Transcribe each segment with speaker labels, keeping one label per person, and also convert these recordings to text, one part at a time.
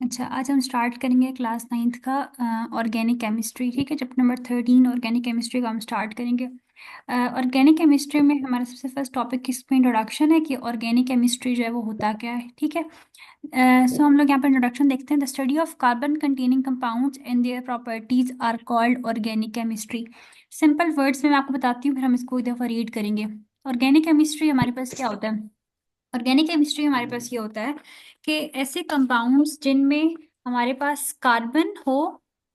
Speaker 1: अच्छा, आज हम स्टार्ट करेंगे क्लास 9th का ऑर्गेनिक केमिस्ट्री। ठीक है, चैप्टर नंबर 13 ऑर्गेनिक केमिस्ट्री का हम स्टार्ट करेंगे। ऑर्गेनिक केमिस्ट्री में हमारा सबसे फर्स्ट टॉपिक इसमें इंट्रोडक्शन है कि ऑर्गेनिक केमिस्ट्री जो है वो होता क्या है। ठीक है, सो हम लोग यहाँ पर इंट्रोडक्शन देखते हैं। The study of carbon containing compounds and their properties are called organic chemistry. Simple words में मैं आपको बताती हूँ, फिर हम इसको एक दफ़ा रीड करेंगे। ऑर्गेनिक केमिस्ट्री हमारे पास क्या होता है? ऑर्गेनिक केमिस्ट्री हमारे पास ये होता है कि ऐसे कंपाउंड्स जिनमें हमारे पास कार्बन हो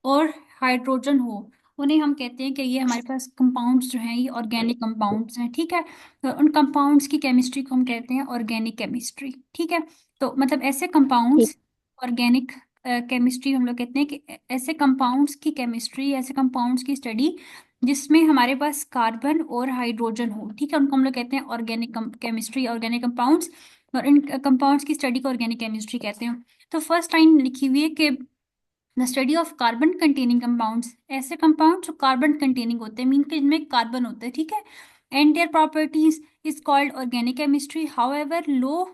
Speaker 1: और हाइड्रोजन हो, उन्हें हम कहते हैं कि ये हमारे पास कंपाउंड्स जो हैं ये ऑर्गेनिक कंपाउंड्स हैं। ठीक है, तो उन कंपाउंड्स की केमिस्ट्री को हम कहते हैं ऑर्गेनिक केमिस्ट्री। ठीक है, तो मतलब ऐसे
Speaker 2: ठीक।
Speaker 1: कंपाउंड्स ऑर्गेनिक केमिस्ट्री हम लोग कहते हैं कि ऐसे कंपाउंड्स की केमिस्ट्री, ऐसे कंपाउंड्स की स्टडी जिसमें हमारे पास कार्बन और हाइड्रोजन हो। ठीक है, उनको हम लोग कहते हैं ऑर्गेनिक केमिस्ट्री, ऑर्गेनिक कंपाउंड्स। और इन कंपाउंड्स की स्टडी को ऑर्गेनिक केमिस्ट्री कहते हैं। तो फर्स्ट लाइन लिखी हुई है कि the study of carbon containing compounds, ऐसे कंपाउंड जो कार्बन कंटेनिंग होते हैं, मीन के जिनमें कार्बन होते हैं। ठीक है, and their properties is called organic chemistry. However low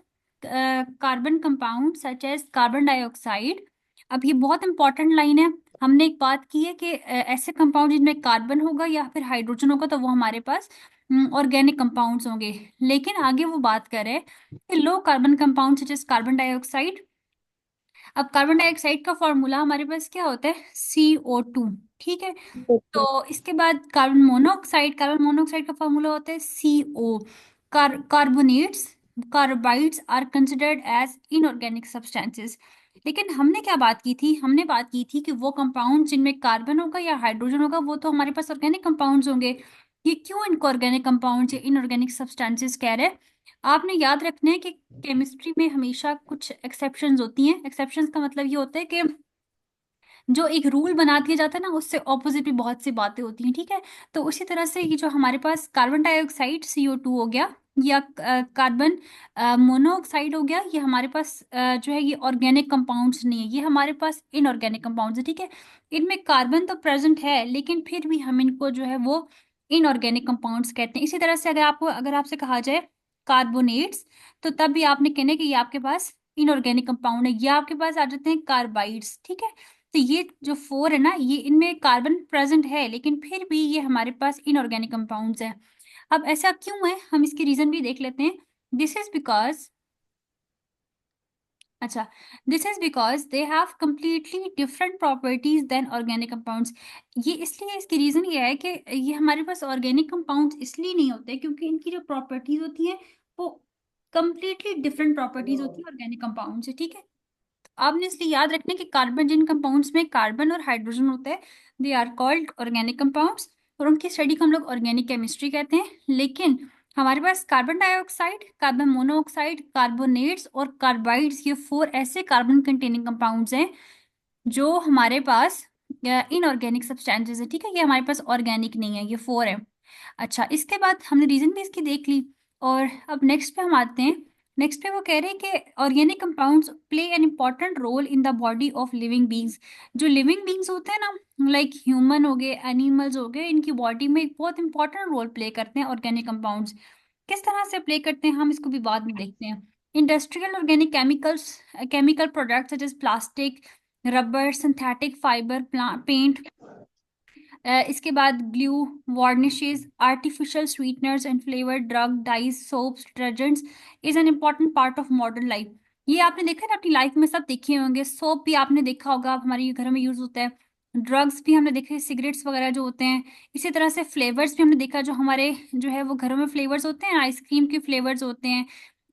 Speaker 1: carbon compound such as carbon dioxide. अब ये बहुत इंपॉर्टेंट लाइन है। हमने एक बात की है कि ऐसे कंपाउंड जिनमें कार्बन होगा या फिर हाइड्रोजन होगा तो वो हमारे पास ऑर्गेनिक कंपाउंड्स होंगे। लेकिन आगे वो बात कर रहे हैं कि low carbon compound such as carbon dioxide. अब कार्बन डाइऑक्साइड का फॉर्मूला हमारे पास क्या होता है? CO2। ठीक है,
Speaker 2: ओके।
Speaker 1: तो इसके बाद कार्बन मोनोऑक्साइड का फॉर्मूला होता है CO। Carbonates, carbides are considered as inorganic substances. लेकिन हमने क्या बात की थी? हमने बात की थी कि वो कंपाउंड जिनमें कार्बन होगा या हाइड्रोजन होगा वो तो हमारे पास ऑर्गेनिक कंपाउंड्स होंगे। ये क्यों इनको ऑर्गेनिक कंपाउंड्स या इनऑर्गेनिक सब्सटेंसेस कह रहे हैं? आपने याद रखना है कि केमिस्ट्री में हमेशा कुछ एक्सेप्शंस होती हैं। एक्सेप्शंस का मतलब ये होता है कि जो एक रूल बना दिया जाता है ना, उससे ऑपोजिट भी बहुत सी बातें होती हैं। ठीक है, तो उसी तरह से ये जो हमारे पास कार्बन डाइऑक्साइड CO2 हो गया, या कार्बन मोनोऑक्साइड हो गया, ये हमारे पास जो है ये ऑर्गेनिक कंपाउंड्स नहीं है, ये हमारे पास इनऑर्गेनिक कंपाउंड्स है। ठीक है, इनमें कार्बन तो प्रेजेंट है लेकिन फिर भी हम इनको जो है वो इनऑर्गेनिक कंपाउंड्स कहते हैं। इसी तरह से अगर आपसे कहा जाए कार्बोनेट्स, तो तब भी आपने कहना है कि ये आपके पास इनऑर्गेनिक कंपाउंड है। या आपके पास आ जाते हैं कार्बाइड्स। ठीक है, तो ये जो फोर है ना, ये इनमें कार्बन प्रेजेंट है लेकिन फिर भी ये हमारे पास इनऑर्गेनिक कंपाउंड्स है। अब ऐसा क्यों है, हम इसके रीजन भी देख लेते हैं। दिस इज बिकॉज अच्छा, this is because they have completely different properties than organic compounds. ये इसलिए, इसकी रीजन ये है कि ये हमारे पास ऑर्गेनिक कंपाउंड्स इसलिए नहीं होते क्योंकि इनकी जो प्रॉपर्टीज होती हैं वो कंप्लीटली डिफरेंट प्रॉपर्टीज होती है ऑर्गेनिक कंपाउंड से। ठीक है, आपने इसलिए याद रखना है कि कार्बन, जिन कंपाउंड्स में कार्बन और हाइड्रोजन होते हैं, they are called organic compounds, और उनकी स्टडी को हम लोग ऑर्गेनिक केमिस्ट्री कहते हैं। लेकिन हमारे पास carbon dioxide, carbon monoxide, carbonates और कार्बाइड्स, ये फोर ऐसे कार्बन कंटेनिंग कंपाउंड्स हैं जो हमारे पास इनऑर्गेनिक सब्सटेंसेस है। ठीक है, ये हमारे पास ऑर्गेनिक नहीं है, ये फोर है। अच्छा, इसके बाद हमने रीजन भी इसकी देख ली, और अब नेक्स्ट पे हम आते हैं। नेक्स्ट पे वो कह रहे हैं कि organic compounds play an important role in the body of living beings. जो लिविंग बींग्स होते हैं ना, लाइक ह्यूमन हो गए, एनिमल्स हो गए, इनकी बॉडी में एक बहुत इंपॉर्टेंट रोल प्ले करते हैं ऑर्गेनिक कंपाउंड्स। किस तरह से प्ले करते हैं हम इसको भी बाद में देखते हैं। Industrial organic chemicals, chemical products such as plastic, rubber, synthetic fibre, paint, इसके बाद glue, varnishes, artificial sweeteners and flavour, drug, dyes, soaps, detergents is an important part of modern life. ये आपने देखा है ना अपनी लाइफ में, सब देखे होंगे। सोप भी आपने देखा होगा, हमारे घर में यूज होता है। ड्रग्स भी हमने देखे, सिगरेट्स वगैरह जो होते हैं। इसी तरह से फ्लेवर्स भी हमने देखा, जो हमारे जो है वो घरों में फ्लेवर्स होते हैं, आइसक्रीम के फ्लेवर्स होते हैं।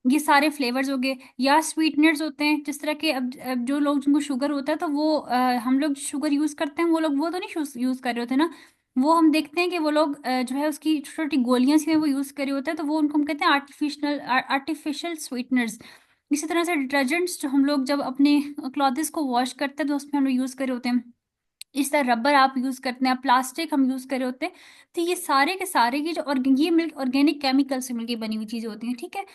Speaker 1: ये सारे फ्लेवर्स हो गए, या स्वीटनर्स होते हैं जिस तरह के, अब जो लोग जिनको शुगर होता है तो वो हम लोग शुगर यूज करते हैं, वो लोग वो तो नहीं यूज कर रहे होते ना। वो हम देखते हैं कि वो लोग जो है उसकी छोटी छोटी गोलियां सी हैं, वो यूज कर रहे होते हैं, तो वो उनको हम कहते हैं आर्टिफिशियल स्वीटनर्स। इसी तरह से डिटर्जेंट्स जो हम लोग जब अपने क्लॉथ्स को वॉश करते हैं तो उसमें हम लोग यूज कर रहे होते हैं। इस तरह रबर आप यूज करते हैं, प्लास्टिक हम यूज कर रहे होते हैं। तो ये सारे के सारे ये जो ये मिल्क ऑर्गेनिक केमिकल से मिलकर बनी हुई चीजें होती हैं। ठीक है,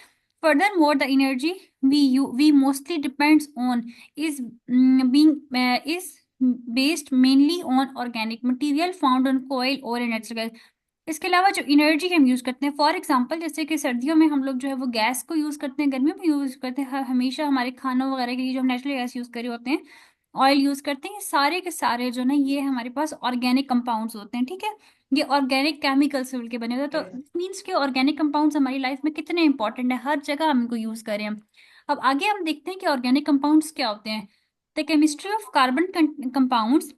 Speaker 1: furthermore the energy we mostly depends on is being is based mainly on organic material found on coil or in natural gas। इसके अलावा जो एनर्जी हम यूज करते हैं, फॉर एग्जांपल जैसे कि सर्दियों में हम लोग जो है वो गैस को यूज करते हैं, गर्मियों में यूज करते हैं, हमेशा हमारे खानों वगैरह के लिए जो हम नेचुरल गैस यूज कर रहे होते हैं, ऑयल यूज करते हैं, ये सारे के सारे जो ना ये हमारे पास ऑर्गेनिक कंपाउंड्स होते हैं, ठीक है। ये ऑर्गेनिक केमिकल से मिलके बने होते हैं, तो मीन्स कि ऑर्गेनिक कंपाउंड्स हमारी लाइफ में कितने इंपॉर्टेंट है, हर जगह हम इनको यूज करें हम। अब आगे हम देखते हैं कि ऑर्गेनिक कंपाउंड्स क्या होते हैं। The chemistry of carbon compounds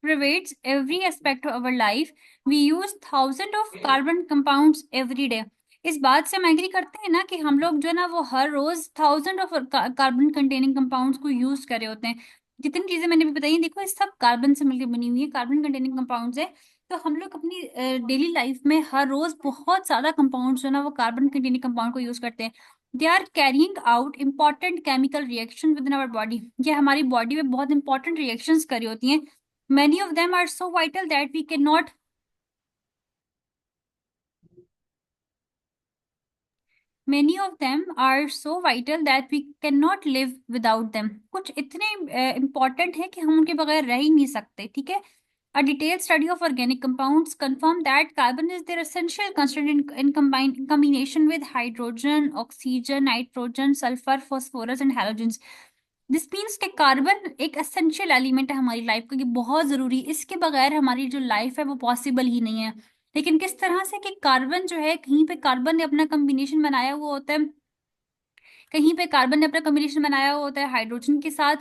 Speaker 1: pervades every aspect of our life. We use thousands of carbon compounds every day. इस बात से हम एग्री करते हैं ना कि हम लोग जो है ना वो हर रोज thousand of carbon containing compounds को यूज कर रहे होते हैं। जितनी चीजें मैंने भी बताई देखो, ये सब कार्बन से मिलकर बनी हुई है, कार्बन कंटेनिंग कंपाउंड्स है। तो हम लोग अपनी डेली लाइफ में हर रोज बहुत ज्यादा कंपाउंड्स जो है ना वो कार्बन कंटेनिंग कंपाउंड को यूज करते हैं। They are carrying out important chemical reaction within our body. ये हमारी बॉडी में बहुत इंपॉर्टेंट रिएक्शंस करी होती हैं। Many of them are so vital that we cannot Many of them are so vital that we cannot live without them. कुछ इतने important है कि हम उनके बगैर रह ही नहीं सकते, ठीक है। A detailed study of organic compounds confirm that carbon is their essential constituent in combination with hydrogen, oxygen, nitrogen, sulfur, phosphorus and halogens. This means कि कार्बन एक एसेंशियल एलिमेंट है हमारी लाइफ का, ये बहुत जरूरी, इसके बगैर हमारी जो लाइफ है वो पॉसिबल ही नहीं है। लेकिन किस तरह से कि कार्बन जो है, कहीं पे कार्बन ने अपना कम्बिनेशन बनाया हुआ होता है, कहीं पे कार्बन ने अपना कम्बिनेशन बनाया हुआ होता है हाइड्रोजन के साथ,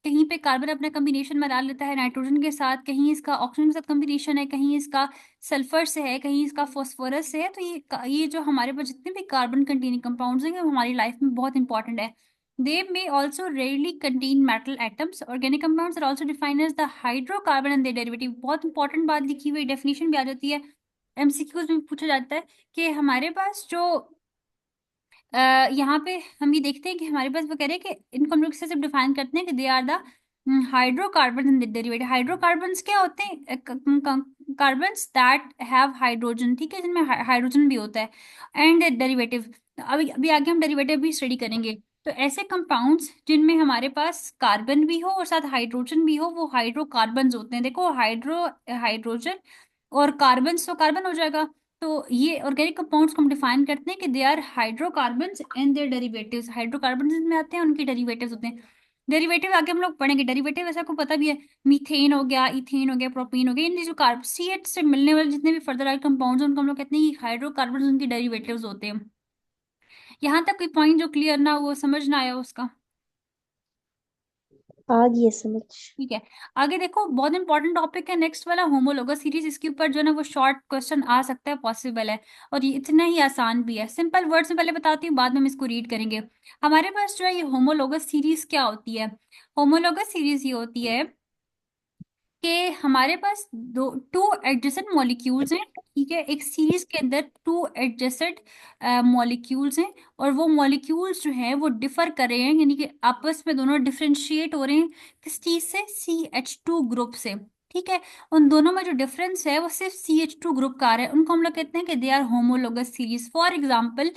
Speaker 1: कहीं पे कार्बन अपना कम्बिनेशन बना लेता है नाइट्रोजन के साथ, कहीं इसका ऑक्सीजन के साथ कम्बिनेशन है, कहीं इसका सल्फर से है, कहीं इसका फॉस्फोरस से है। तो ये जो हमारे पास जितने भी कार्बन कंटेनिंग कंपाउंड्स हैं वो हमारी लाइफ में बहुत इंपॉर्टेंट है। They may also rarely contain metal atoms. Organic compounds are also defined as the hydrocarbon and their derivative. बहुत इंपॉर्टेंट बात लिखी हुई डेफिनेशन भी आ जाती है, एमसीक्यूज में पूछा जाता है कि हमारे पास जो यहाँ पे हम ये देखते हैं कि हमारे पास वो कह रहे हैं कि इनको हम लोग सिर्फ डिफाइन करते हैं कि they are the hydrocarbon and derivative. Hydrocarbons क्या होते हैं? कार्बन्स दैट हैव हाइड्रोजन, ठीक है, जिनमें हाइड्रोजन भी होता है, एंड डेरिवेटिव। अभी अभी आगे हम डेरिवेटिव भी स्टडी करेंगे। तो ऐसे कंपाउंड्स जिनमें हमारे पास कार्बन भी हो और साथ हाइड्रोजन भी हो वो हाइड्रोकार्बन्स होते हैं। देखो हाइड्रोजन और कार्बन तो कार्बन हो जाएगा। तो ये ऑर्गेनिक कंपाउंड्स को हम डिफाइन करते हैं कि they are hydrocarbons and their derivatives. Hydrocarbons में आते हैं, उनके डेरिवेटिव्स होते हैं। डेरिवेटिव आगे हम लोग पढ़ेंगे। डेरिवेटिव ऐसा आपको पता भी है, मीथेन हो गया, इथेन हो गया, प्रोपीन हो गया, इन जो कार्ब सी एच से मिलने वाले जितने भी फर्दर आए कंपाउंड्स उनको हम लोग कहते हैं कि हाइड्रोकार्बन, उनके डेरिवेटिव्स होते हैं। यहाँ तक कोई पॉइंट जो क्लियर ना वो समझ ना आया उसका?
Speaker 2: आ गई समझ।
Speaker 1: ठीक है। आगे देखो, बहुत इंपॉर्टेंट टॉपिक है नेक्स्ट वाला, होमोलोगस सीरीज। इसके ऊपर जो है ना वो शॉर्ट क्वेश्चन आ सकता है, पॉसिबल है, और ये इतना ही आसान भी है। सिंपल वर्ड्स में पहले बताती हूँ, बाद में हम इसको रीड करेंगे। हमारे पास जो है ये होमोलोगस सीरीज क्या होती है? होमोलोगस सीरीज ये होती है कि हमारे पास दो टू एडजेसेंट मॉलिक्यूल्स हैं, ठीक है, एक सीरीज के अंदर टू एडजेसेंट मॉलिक्यूल्स हैं, और वो मॉलिक्यूल्स जो हैं वो डिफर कर रहे हैं, यानी कि आपस में दोनों डिफरेंशिएट हो रहे हैं। किस चीज से? CH2 ग्रुप से, ठीक है। उन दोनों में जो डिफरेंस है वो सिर्फ CH2 ग्रुप का आ रहा है, उनको हम लोग कहते हैं कि they are homologous series. For example,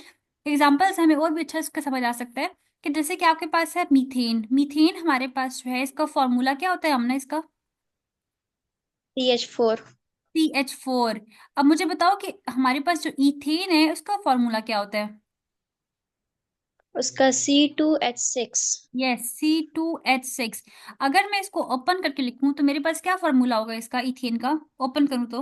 Speaker 1: examples हमें और भी अच्छा इसका समझ आ सकता है कि जैसे कि आपके पास है मीथेन। मीथेन हमारे पास जो है इसका फॉर्मूला क्या होता है, हमने इसका
Speaker 2: CH4।
Speaker 1: CH4। अब मुझे बताओ कि हमारे पास जो इथेन है उसका फॉर्मूला क्या होता है?
Speaker 2: उसका C2H6।
Speaker 1: Yes, C2H6। अगर मैं इसको ओपन करके लिखूं तो मेरे पास क्या फॉर्मूला होगा इसका, इथेन का? ओपन करूं तो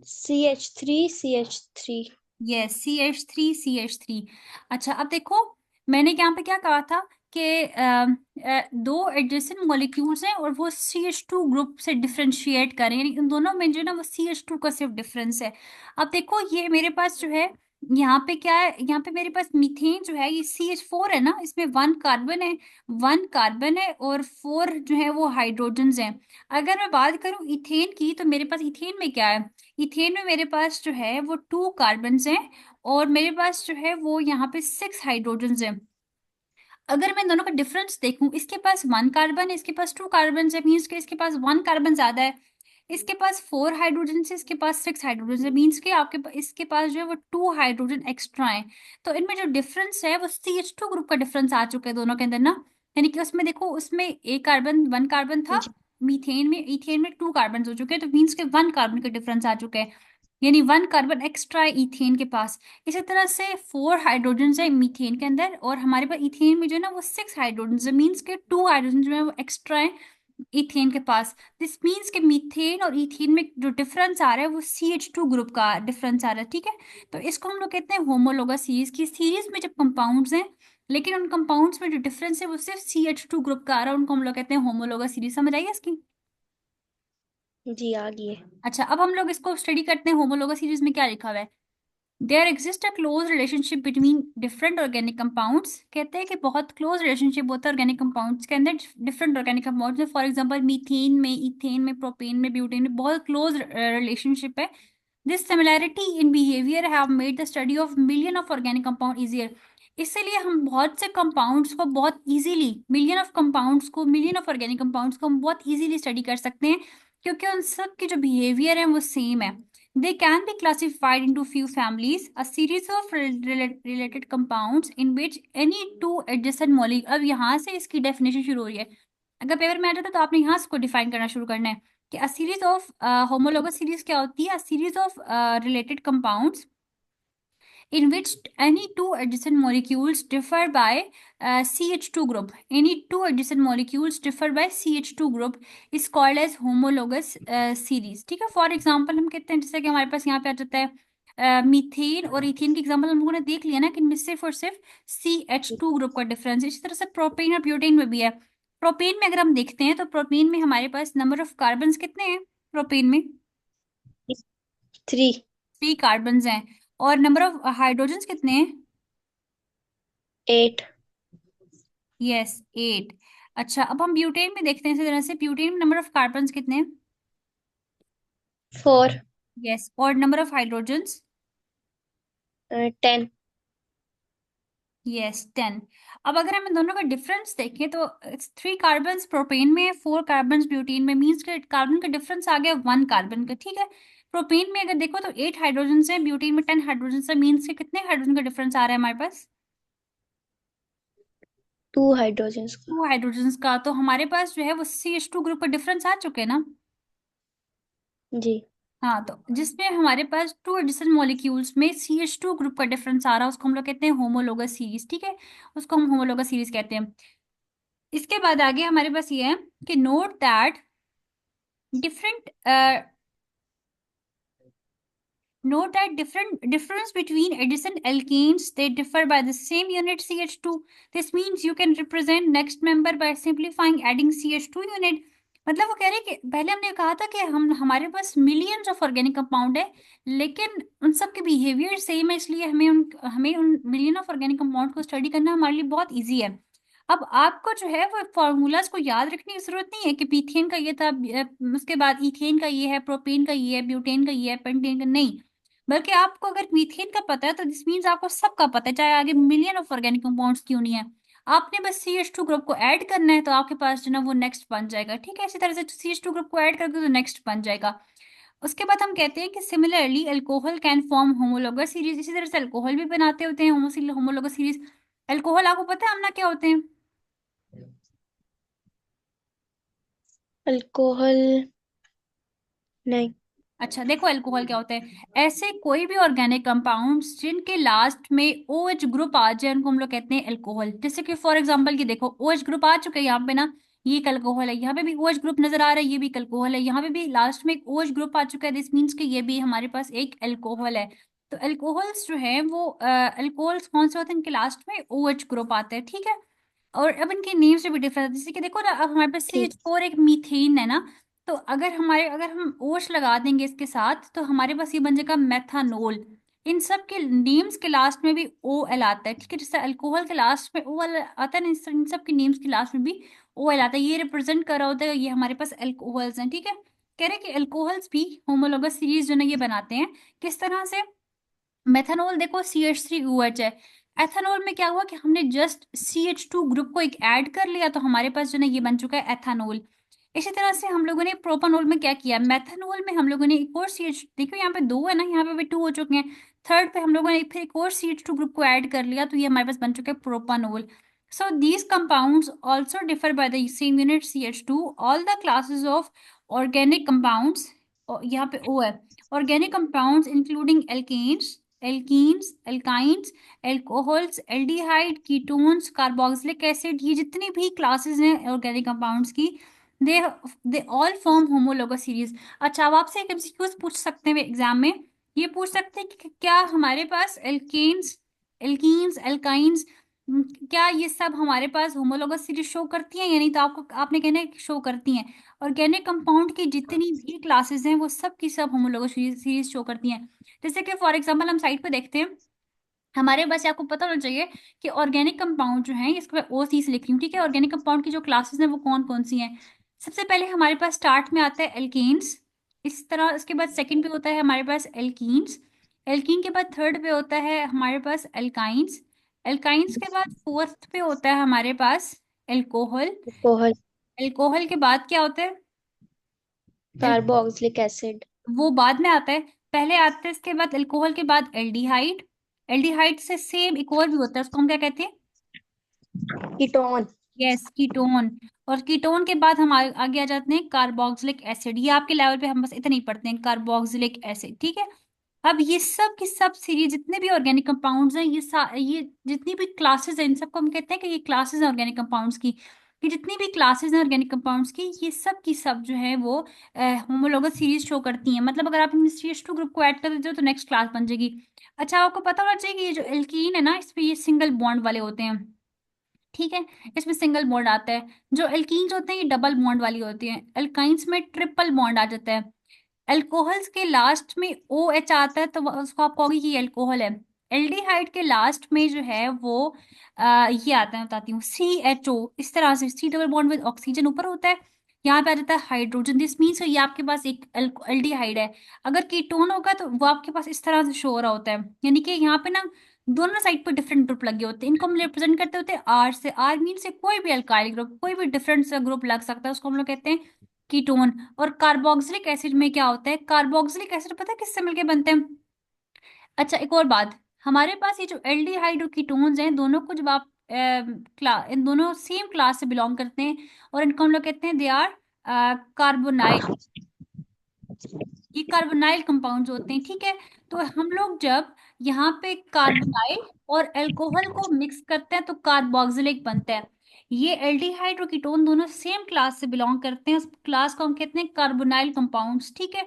Speaker 2: CH3CH3।
Speaker 1: Yes, CH3CH3। अच्छा, अब देखो, मैंने यहाँ पे क्या कहा था कि दो एडजेसेंट मॉलिक्यूल्स हैं और वो CH2 ग्रुप से डिफरेंशिएट करें, यानी उन दोनों में जो ना वो CH2 का सिर्फ डिफरेंस है। अब देखो ये मेरे पास जो है, यहाँ पे क्या है, यहाँ पे मेरे पास मीथेन जो है ये CH4 है ना, इसमें वन कार्बन है, वन कार्बन है और फोर जो है वो हाइड्रोजन्स हैं। अगर मैं बात करूं इथेन की तो मेरे पास इथेन में क्या है, इथेन में मेरे पास जो है वो टू कार्बन्स हैं और मेरे पास जो है वो यहाँ पे सिक्स हाइड्रोजन्स हैं। अगर मैं दोनों का डिफरेंस देखूं, इसके पास वन कार्बन है, इसके पास टू कार्बन है, मीन्स के इसके पास वन कार्बन ज्यादा है। इसके पास फोर हाइड्रोजन है, इसके पास सिक्स हाइड्रोजन है, मीन्स के इसके पास जो है वो टू हाइड्रोजन एक्स्ट्रा है। तो इनमें जो डिफरेंस है वो CH2 ग्रुप का डिफरेंस आ चुका है दोनों के अंदर ना। यानी कि उसमें देखो, उसमें एक कार्बन वन कार्बन था,
Speaker 2: जी।
Speaker 1: ईथेन में 2 कार्बन हो चुके हैं, तो मीन्स के 1 कार्बन का डिफरेंस आ चुका है, यानी 1 कार्बन एक्स्ट्रा है ईथेन के पास। इसी तरह से 4 हाइड्रोजन है मीथेन के अंदर, और हमारे पास ईथेन में जो है ना वो 6 हाइड्रोजन है, मीन्स के 2 हाइड्रोजन जो है वो एक्स्ट्रा है ईथेन के पास। दिस मीन्स के मीथेन और ईथेन में जो डिफरेंस आ रहा है वो CH2 ग्रुप का डिफरेंस आ रहा है, ठीक है। तो इसको हम लोग कहते हैं होमोलोगस सीरीज की। सीरीज में जब कंपाउंड्स हैं, लेकिन उन कंपाउंड्स में जो डिफरेंस है वो सिर्फ CH2 ग्रुप का आ रहा है, उनको हम लोग कहते हैं होमोलोगस सीरीज। समझ आई इसकी?
Speaker 2: जी आ गई है।
Speaker 1: अच्छा, अब हम लोग इसको स्टडी करते हैं होमोलोगस सीरीज में क्या लिखा हुआ है। There exist a close relationship between different organic compounds. कहते हैं कि बहुत क्लोज रिलेशनशिप होता है ऑर्गेनिक कंपाउंड्स के अंदर, डिफरेंट ऑर्गेनिक कंपाउंड्स में। फॉर एग्जांपल मीथेन में, इथेन में, प्रोपेन में, ब्यूटेन में बहुत क्लोज रिलेशनशिप है। This similarity in behaviour have made the study of million of organic compound easier. इसीलिए हम बहुत से कंपाउंड्स को बहुत easily, million of organic compounds को हम बहुत इजीली स्टडी कर सकते हैं, क्योंकि उन सब की जो बिहेवियर है वो सेम है। They can be classified into few families, a series of related compounds in which any two adjacent molecule। अब यहाँ से इसकी डेफिनेशन शुरू हो रही है। अगर पेपर में आ जाता तो आपने यहाँ से को डिफाइन करना शुरू करना है कि a series of homologous series क्या होती है। A series of related compounds in which any two adjacent molecules differ by CH2 group. Any two adjacent molecules differ by CH2 group is called as homologous series। ठीक है। For example हम कहते हैं, जैसे कि हमारे पास यहाँ पे आ जाता है मीथेन और इथेन के एग्जाम्पल हम लोगों ने देख लिया ना कि इनमें सिर्फ और सिर्फ CH2 ग्रुप का डिफरेंस है। इसी तरह से प्रोपेन और ब्यूटेन में भी है। प्रोपेन में अगर हम देखते हैं तो प्रोपेन में हमारे पास नंबर ऑफ कार्बन कितने हैं प्रोपेन में?
Speaker 2: 3।
Speaker 1: 3 कार्बन हैं। और नंबर ऑफ हाइड्रोजन कितने हैं?
Speaker 2: 8।
Speaker 1: यस, 8। अच्छा, अब हम ब्यूटेन में देखते हैं इसी तरह से। ब्यूटेन में नंबर ऑफ कार्बन कितने हैं?
Speaker 2: 4।
Speaker 1: यस, और नंबर ऑफ हाइड्रोजन्स?
Speaker 2: 10।
Speaker 1: यस, 10। अब अगर हम इन दोनों का डिफरेंस देखें तो 3 कार्बन प्रोपेन में, 4 कार्बन ब्यूटेन में, मीन्स के कार्बन का डिफरेंस आ गया 1 कार्बन का, ठीक है। प्रोपेन में अगर देखो तो 8 हाइड्रोजन है, ब्यूटेन में 10 हाइड्रोजन है, मीन्स के कितने हाइड्रोजन का डिफरेंस आ रहा है हमारे पास?
Speaker 2: 2 हाइड्रोजन्स का।
Speaker 1: 2 हाइड्रोजन का। तो हमारे पास जो है वो CH2 ग्रुप का डिफरेंस आ चुके हैं ना।
Speaker 2: जी।
Speaker 1: हाँ, तो जिसमें हमारे पास 2 एडिशन मॉलिक्यूल्स में CH2 ग्रुप का डिफरेंस आ रहा है, उसको हम लोग कहते हैं होमोलोगस सीरीज, ठीक है। उसको हम होमोलोगस सीरीज कहते हैं। इसके बाद आगे हमारे पास ये है कि note that different Note that difference between adjacent alkenes, they differ by the same unit CH2। This means you can represent next member by simplifying adding CH2 unit। मतलब वो कह रहे हैं कि पहले हमने कहा था कि हम हमारे पास मिलियंस ऑफ ऑर्गेनिक कंपाउंड है, लेकिन उन सब के बिहेवियर सेम है, इसलिए हमें उन मिलियन ऑफ ऑर्गेनिक कंपाउंड को स्टडी करना हमारे लिए बहुत ईजी है। अब आपको जो है वो फॉर्मूलाज को याद रखने की जरूरत नहीं है कि पीथेन का ये था, उसके बाद इथेन का ये है, प्रोपेन का ये है, ब्यूटेन का ये है, पेंटेन का नहीं। बल्कि आपको अगर मीथेन का पता है तो दिस मीन्स आपको सबका पता है, चाहे आगे मिलियन ऑफ ऑर्गेनिक कंपाउंड्स क्यों नहीं है। आपने बस CH2 ग्रुप को ऐड करना है तो आपके पास जो ना वो नेक्स्ट बन जाएगा, ठीक है। इसी तरह से CH2 ग्रुप को ऐड करके तो नेक्स्ट बन जाएगा। उसके बाद हम कहते हैं कि similarly alcohol can form homologous series. इसी तरह से अल्कोहल भी बनाते होते हैं होमोलोगस सीरीज। अल्कोहल आपको पता है हम ना क्या होते हैं?
Speaker 2: अल्कोहल नहीं।
Speaker 1: अच्छा देखो, अल्कोहल क्या होता है। ऐसे कोई भी ऑर्गेनिक कंपाउंड्स जिनके लास्ट में OH ग्रुप आ जाए उनको हम लोग कहते हैं अल्कोहल। जैसे कि फॉर एग्जांपल की देखो, OH ग्रुप आ चुका है यहाँ पे ना, ये एक अल्कोहल है। यहाँ पे भी OH ग्रुप नजर आ रहा है, ये भी एक अल्कोहल है। यहाँ पे भी लास्ट में एक OH ग्रुप आ चुका है, दिस मीन्स कि ये भी हमारे पास एक अल्कोहल है। तो अल्कोहल्स जो है वो अल्कोहल्स कौन से होते हैं, इनके लास्ट में OH ग्रुप आता है, ठीक है। और अब इनके नेम से भी डिफरेंस है, जैसे कि देखो ना, अब हमारे पास
Speaker 2: ठीक।
Speaker 1: CH4 एक मीथेन है ना, तो अगर हम ओश लगा देंगे इसके साथ तो हमारे पास ये बन जाएगा मेथानोल। इन सब के नेम्स के लास्ट में भी OL आता है, ठीक है। जैसे अल्कोहल के लास्ट में OL आता है ना, इन सब के नेम्स के लास्ट में भी OL आता है। ये रिप्रेजेंट कर रहा होता है, ये हमारे पास अल्कोहल्स हैं, ठीक है। कह रहे हैं कि अल्कोहल्स भी होमोलोगस सीरीज जो ना ये बनाते हैं। किस तरह से? मेथानोल देखो CH3OH है। एथानोल में क्या हुआ कि हमने जस्ट CH2 ग्रुप को एक ऐड कर लिया, तो हमारे पास जो ना ये बन चुका है एथानोल। इसी तरह से हम लोगों ने प्रोपानोल में क्या किया, मेथानोल में हम लोगों ने एक और CH, देखो यहाँ पे 2 है ना, यहाँ पे भी 2 हो चुके हैं। थर्ड पे हम लोगों ने फिर एक और CH2 ग्रुप को ऐड कर लिया, तो ये हमारे पास बन चुका है propanol. So these compounds also differ by the same unit CH2. All the classes of organic compounds, यहाँ पे O है, organic compounds including alkenes, alcohols, aldehyde, ketones, carboxylic acid, ये जितनी भी classes हैं organic compounds की, they they all form homologous series. अच्छा, अब आपसे एक एमसीक्यूज पूछ सकते हैं एग्जाम में, ये पूछ सकते हैं कि क्या हमारे पास एल्केन्स, एल्कीन्स, एल्काइंस, क्या ये सब हमारे पास होमोलोगस सीरीज शो करती हैं या नहीं? तो आपको आपने कहना है शो करती हैं। ऑर्गेनिक कंपाउंड की जितनी भी क्लासेस हैं वो सब की सब होमोलोगस सीरीज शो करती हैं। जैसे कि फॉर एग्जांपल हम साइड पे देखते हैं, हमारे पास आपको पता होना चाहिए कि ऑर्गेनिक कंपाउंड जो है, इसको मैं ओ सी से लिख रही हूँ, ठीक है। ऑर्गेनिक कंपाउंड की जो क्लासेस हैं वो कौन कौन सी हैं? सबसे पहले हमारे पास स्टार्ट में आता है एल्केन्स, इस तरह। इसके बाद सेकंड पे होता है हमारे पास एल्कीन्स, एल्कीन के बाद थर्ड पे होता है हमारे पास एल्काइंस, एल्काइंस के बाद फोर्थ पे होता है हमारे पास एल्कोहल,
Speaker 2: अल्कोहल,
Speaker 1: एल्कोहल के बाद क्या होता है? एल,
Speaker 2: कार्बोक्सिलिक एसिड,
Speaker 1: वो बाद में आता है, पहले आता है इसके बाद एल्कोहल के बाद एल्डिहाइड, एल्डिहाइड से सेम एक और भी होता है, उसको हम क्या कहते हैं?
Speaker 2: Ketone,
Speaker 1: yes, ketone. और कीटोन के बाद हम आगे आ जाते हैं कार्बोक्सिलिक एसिड। ये आपके लेवल पे हम बस इतना ही पढ़ते हैं, कार्बोक्सिलिक एसिड, ठीक है। अब ये सब की सब सीरीज जितने भी ऑर्गेनिक कंपाउंड्स हैं, ये जितनी भी क्लासेस हैं, इन सबको हम कहते हैं कि ये क्लासेस हैं ऑर्गेनिक कंपाउंड्स की। कि जितनी भी क्लासेस हैं ऑर्गेनिक कंपाउंड्स की, ये सब की सब जो है वो होमोलोगस सीरीज शो करती हैं। मतलब अगर आप इन CH2 ग्रुप को ऐड कर देते हो तो नेक्स्ट क्लास बन जाएगी। अच्छा, आपको पता होना चाहिए कि ये जो एल्कीन है ना, इस पे ये सिंगल बॉन्ड वाले होते हैं, ठीक है। इसमें सिंगल बॉन्ड आता है। जो एल्कीन्स होते हैं ये डबल बॉन्ड वाली होती हैं, एल्काइंस में ट्रिपल बॉन्ड आ जाता है। एल्कोहल्स के लास्ट में ओ एच आता है तो उसको आप कहोगे कि ये एल्कोहल है। एल्डिहाइड के लास्ट में जो है वो ये आता है, बताती हूँ, CHO। इस तरह से C double bond with oxygen ऊपर होता है, यहाँ पे आ जाता है हाइड्रोजन, दिस मीन्स ये आपके पास एक एल्डिहाइड है। अगर कीटोन होगा तो वो आपके पास इस तरह से शो हो रहा होता है, यानी कि यहाँ पे ना दोनों साइड पे डिफरेंट ग्रुप लगे होते हैं। इनको हम रिप्रेजेंट करते होते हैं आर से। आर मीन से कोई भी अल्काइल ग्रुप, कोई भी डिफरेंट सा ग्रुप लग सकता है, उसको हम लोग कहते हैं कीटोन। और कार्बोक्सिलिक एसिड में क्या होता है? कार्बोक्सिलिक एसिड पता है किससे मिलके बनते हैं? अच्छा, एक और बात, हमारे पास ये जो एल्डिहाइड और कीटोन्स हैं, दोनों को जब आप इन दोनों सेम क्लास से बिलोंग करते हैं, और इनको हम लोग कहते हैं दे आर कार्बोनाइल। ये कार्बोनाइल कंपाउंड्स होते हैं, ठीक है। तो हम लोग जब यहाँ पे कार्बोनाइल और अल्कोहल को मिक्स करते हैं तो कार्बोक्सिलिक बनता है। ये एल्डिहाइड और कीटोन दोनों सेम क्लास से बिलोंग करते हैं, उस क्लास को हम कहते हैं कार्बोनाइल कंपाउंड्स, ठीक है।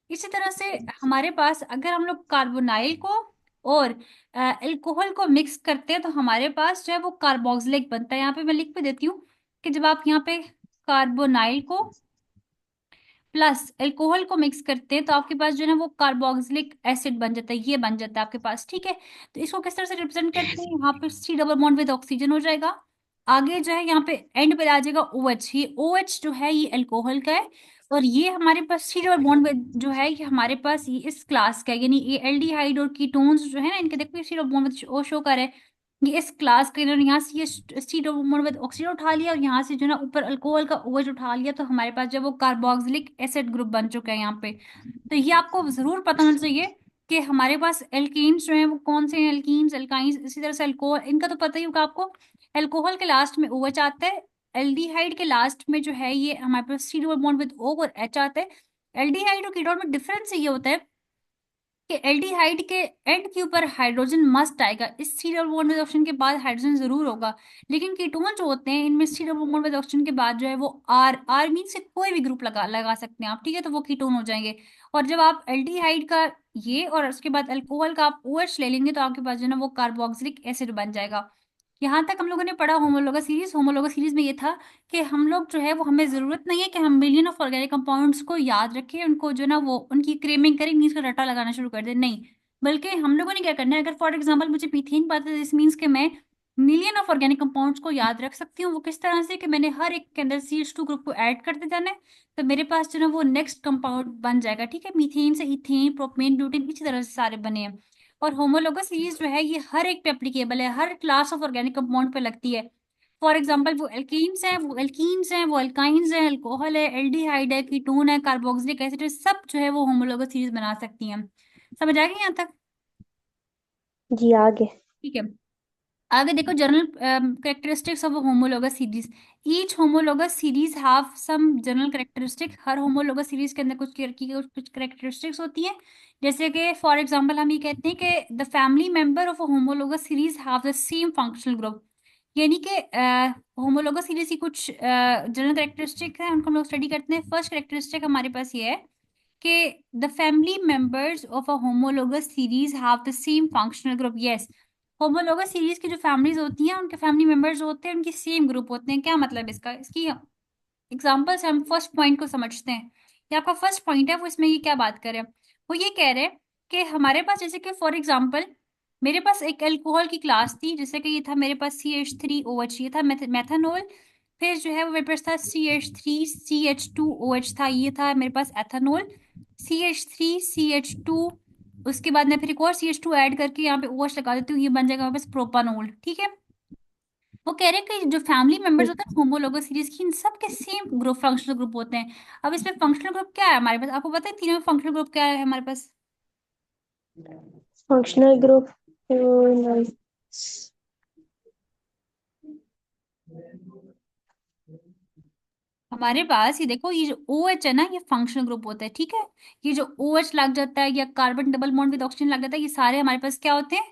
Speaker 1: इसी तरह से हमारे पास अगर हम लोग कार्बोनाइल को और अल्कोहल को मिक्स करते हैं तो हमारे पास जो है वो कार्बोक्सिलिक बनता है। यहाँ पे मैं लिख भी देती हूँ कि जब आप यहाँ पे कार्बोनाइल को प्लस अल्कोहल को मिक्स करते हैं तो आपके पास जो है ना वो कार्बोक्सिलिक एसिड बन जाता है, ये बन जाता है आपके पास, ठीक है। तो इसको किस तरह से रिप्रेजेंट करते हैं? यहाँ पे C double bond with oxygen हो जाएगा, आगे जो है यहाँ पे एंड पे आ जाएगा OH। ये OH जो है ये अल्कोहल का है, और ये हमारे पास सी डबल बॉन्ड विद जो है ये हमारे पास ये इस क्लास का है, यानी ये एल्डिहाइड और कीटोन्स जो है ना, इनके देखो C double bond with O show कर है, ये इस क्लास के इन्होंने यहाँ से ये C double bond with oxygen उठा लिया, और यहाँ से जो है ना ऊपर अल्कोहल का OH उठा लिया, तो हमारे पास जो है वो कार्बोक्सिलिक एसिड ग्रुप बन चुका है यहाँ पे। तो ये आपको जरूर पता होना चाहिए कि हमारे पास एल्कीन्स जो हैं वो कौन से हैं, एल्कीन्स, एल्काइंस। इसी तरह से अल्कोहल, इनका तो पता ही होगा आपको, अल्कोहल के लास्ट में OH आता है, एल्डिहाइड के लास्ट में जो है ये हमारे पास C double bond with O और H आता है। एल्डिहाइड और कीटोन में डिफरेंस ये होता है कि एल्डिहाइड के एंड के ऊपर हाइड्रोजन मस्ट आएगा, इस C double bond with oxygen के बाद हाइड्रोजन जरूर होगा। लेकिन कीटोन जो होते हैं इनमें C double bond with oxygen के बाद जो है वो आर, आर मीन से कोई भी ग्रुप लगा लगा सकते हैं आप, ठीक है, तो वो कीटोन हो जाएंगे। और जब आप एल्डिहाइड का ये और उसके बाद अल्कोहल का आप OH ले लेंगे तो आपके पास जो है ना वो कार्बोक्सिलिक एसिड बन जाएगा। यहाँ तक हम लोगों ने पढ़ा होमोलोगस सीरीज। होमोलोगस सीरीज में ये था कि हम लोग जो है वो, हमें जरूरत नहीं है कि हम मिलियन ऑफ ऑर्गेनिक कंपाउंड्स को याद रखें, उनको जो ना वो उनकी क्रेमिंग करें, मीन्स का रट्टा लगाना शुरू कर दें, नहीं। बल्कि हम लोगों ने क्या करना है, अगर फॉर एग्जांपल मुझे मीथेन पता है, दिस मीन्स कि मैं मिलियन ऑफ ऑर्गेनिक कंपाउंड्स को याद रख सकती हूँ। वो किस तरह से कि मैंने हर एक के अंदर CH2 ग्रुप को ऐड करते जाना है, तो मेरे पास जो ना वो नेक्स्ट कंपाउंड बन जाएगा, ठीक है। मीथेन से इथेन, प्रोपेन, ब्यूटेन, इसी तरह से सारे बने हैं। और होमोलोगस सीरीज जो है ये हर एक पे एप्लीकेबल है, हर क्लास ऑफ ऑर्गेनिक कंपाउंड पे लगती है। फॉर एग्जांपल वो एल्कीन्स हैं, वो एल्काइंस हैं, अल्कोहल है, एल्डिहाइड है, कीटोन है, कार्बोक्सिलिक एसिड है, सब जो है वो होमोलोगस सीरीज बना सकती हैं। समझ आ गई यहाँ तक?
Speaker 2: जी आगे।
Speaker 1: ठीक है। आगे देखो, general characteristics of a homologous series. Each homologous series have some general characteristic. हर होमोलोगस सीरीज के अंदर कुछ कैरेक्टरिस्टिक्स होती हैं। जैसे कि फॉर एग्जांपल हम ये कहते हैं कि the family member of a homologous series have the same functional group. यानी कि होमोलोगस सीरीज की कुछ जनरल कैरेक्टरिस्टिक है, उनको हम लोग स्टडी करते हैं। फर्स्ट कैरेक्टरिस्टिक हमारे पास ये है कि the family members of a homologous series have the same functional group. Yes, homologous series की जो families होती हैं उनके family members जो होते हैं उनके सेम ग्रुप होते हैं। क्या मतलब इसका? इसकी एग्जाम्पल से हम फर्स्ट पॉइंट को समझते हैं। ये आपका फर्स्ट पॉइंट है, वो इसमें ये क्या बात कर रहे हैं? वो ये कह रहे हैं कि हमारे पास, जैसे कि फॉर एग्जाम्पल मेरे पास एक अल्कोहल की क्लास थी, जैसे कि ये था मेरे पास CH3OH, ये था मेथानोल। फिर जो है वो मेरे पास था CH3CH2OH था, ये था मेरे पास एथानोल। CH3CH2, उसके बाद मैं फिर एक और CH2 ऐड करके यहाँ पे OH लगा देती हूँ, ये बन जाएगा मेरे पास प्रोपानोल। ठीक है। वो कह रहे हैं कि जो फैमिली मेंबर्स होते हैं होमोलोगस सीरीज की, इन सब के सेम ग्रुप फंक्शनल ग्रुप होते हैं। अब इसमें फंक्शनल ग्रुप क्या है हमारे पास? आपको पता है तीनों में फंक्शनल ग्रुप क्या है हमारे पास?
Speaker 2: Functional group.
Speaker 1: हमारे पास ये देखो, ये जो OH है ना, ये फंक्शनल ग्रुप होता है। ठीक है। ये जो OH लग जाता है या carbon double bond with oxygen लग जाता है, ये सारे हमारे पास क्या होते हैं?